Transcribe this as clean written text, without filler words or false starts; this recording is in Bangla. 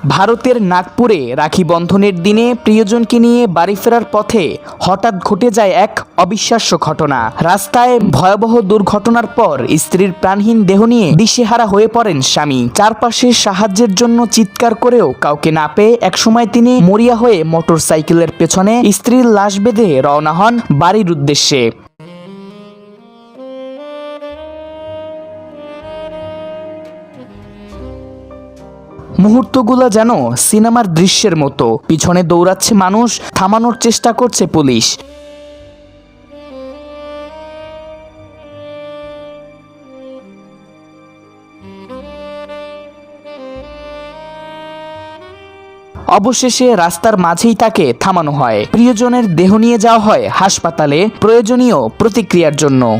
ভারতের নাগপুরে রাখি বন্ধনের দিনে প্রিয়জনকে নিয়ে বাড়ি ফেরার পথে হঠাৎ ঘটে যায় এক অবিশ্বাস্য ঘটনা। রাস্তায় ভয়াবহ দুর্ঘটনার পর স্ত্রীর প্রাণহীন দেহ নিয়ে দিশেহারা হয়ে পড়েন স্বামী। চারপাশে সাহায্যের জন্য চিৎকার করেও কাউকে না পেয়ে একসময় তিনি মরিয়া হয়ে মোটরসাইকেলের পেছনে স্ত্রীর লাশ বেঁধে রওনা হন বাড়ির উদ্দেশ্যে। মুহূর্তগুলো যেন সিনেমার দৃশ্যের মতো। পিছনে দৌড়াচ্ছে মানুষ, থামানোর চেষ্টা করছে পুলিশ। অবশেষে রাস্তার মাঝেই তাকে থামানো হয়। প্রিয়জনের দেহ নিয়ে যাওয়া হয় হাসপাতালে প্রয়োজনীয় প্রতিক্রিয়ার জন্য।